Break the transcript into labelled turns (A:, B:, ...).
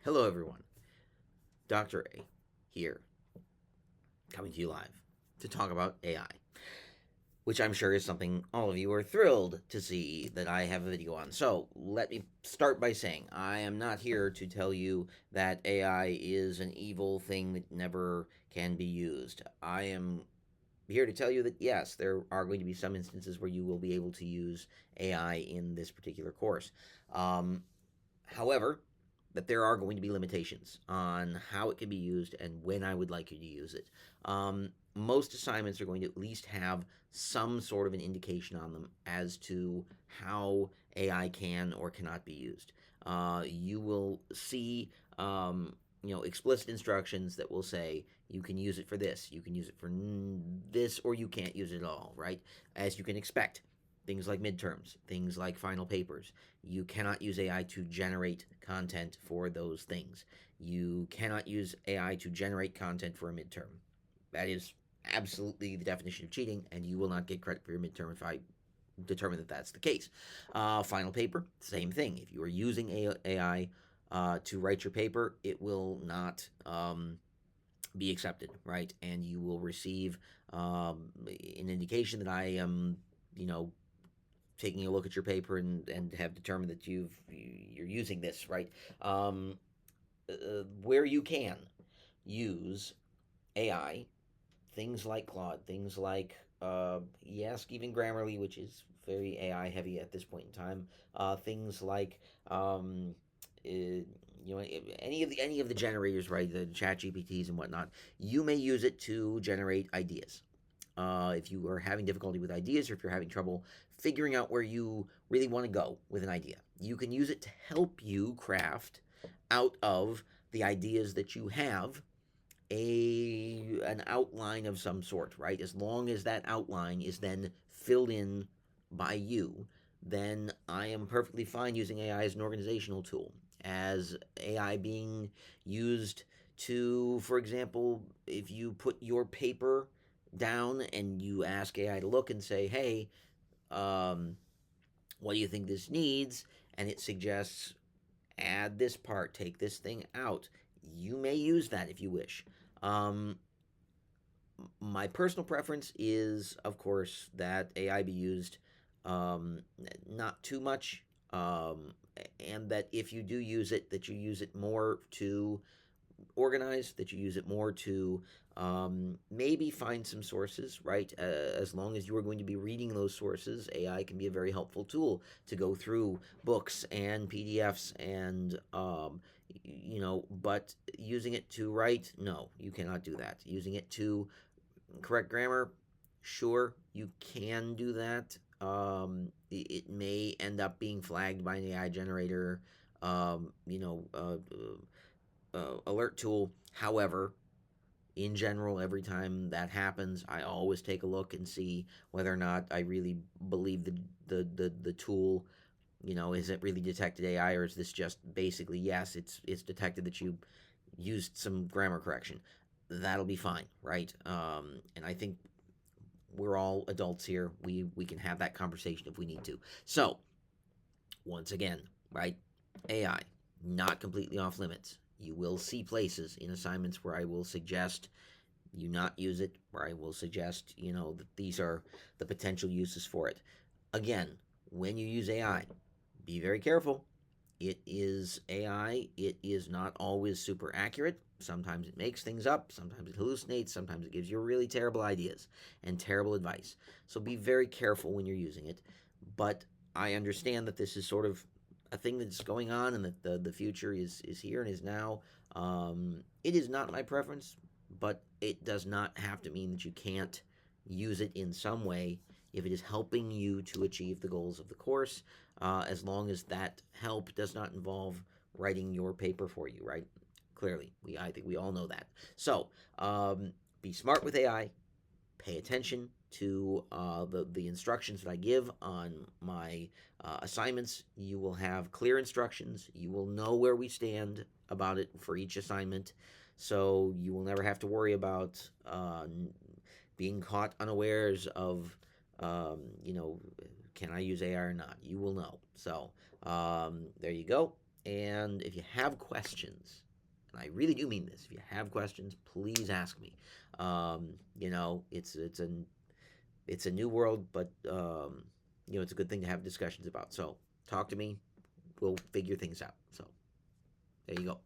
A: Hello, everyone. Dr. A here, coming to you live to talk about AI, which I'm sure is something all of you are thrilled to see that I have a video on. So, let me start by saying I am not here to tell you that AI is an evil thing that never can be used. I am here to tell you that yes, there are going to be some instances where you will be able to use AI in this particular course. However, that there are going to be limitations on how it can be used and when I would like you to use it. Most assignments are going to at least have some sort of an indication on them as to how AI can or cannot be used. You will see, explicit instructions that will say you can use it for this, you can use it for this, or you can't use it at all, right? As you can expect, things like midterms, things like final papers. You cannot use AI to generate content for those things. You cannot use AI to generate content for a midterm. That is absolutely the definition of cheating, and you will not get credit for your midterm if I determine that that's the case. Final paper, same thing. If you are using AI to write your paper, it will not be accepted, right? And you will receive an indication that I am, you know, taking a look at your paper and have determined that you're using this right. Where you can use AI, things like Claude, things like yes, even Grammarly, which is very AI heavy at this point in time. Things like any of the generators, right? The Chat GPTs and whatnot. You may use it to generate ideas. If you are having difficulty with ideas or if you're having trouble figuring out where you really want to go with an idea, you can use it to help you craft out of the ideas that you have an outline of some sort, right? As long as that outline is then filled in by you, then I am perfectly fine using AI as an organizational tool, as AI being used to, for example, if you put your paper down and you ask AI to look and say, hey, um, what do you think this needs? And it suggests add this part, take this thing out. You may use that if you wish. Um, my personal preference is, of course, that AI be used not too much, and that if you do use it, that you use it more to organize, that you use it more to maybe find some sources, right? As long as you are going to be reading those sources, AI can be a very helpful tool to go through books and PDFs and, but using it to write, no, you cannot do that. Using it to correct grammar, sure, you can do that. It may end up being flagged by an AI generator, um, you know, uh, alert tool. However, in general, every time that happens, I always take a look and see whether or not I really believe the tool. Is it really detected AI, or is this just basically yes, it's detected that you used some grammar correction. That'll be fine, right? And I think we're all adults here. We can have that conversation if we need to. So once again, right? AI, not completely off limits. You will see places in assignments where I will suggest you not use it, where I will suggest, that these are the potential uses for it. Again, when you use AI, be very careful. It is AI, it is not always super accurate. Sometimes it makes things up, sometimes it hallucinates, sometimes it gives you really terrible ideas and terrible advice. So be very careful when you're using it. But I understand that this is sort of a thing that's going on and that the future is here and is now. It is not my preference, but it does not have to mean that you can't use it in some way if it is helping you to achieve the goals of the course, as long as that help does not involve writing your paper for you, right? Clearly, I think we all know that. So, be smart with AI. Pay attention to the instructions that I give on my assignments. You will have clear instructions. You will know where we stand about it for each assignment. So you will never have to worry about being caught unawares of, um, you know, can I use AI or not? You will know. So there you go. And if you have questions, and I really do mean this, if you have questions, please ask me. You know, it's a new world, but you know, it's a good thing to have discussions about. So talk to me. We'll figure things out. So there you go.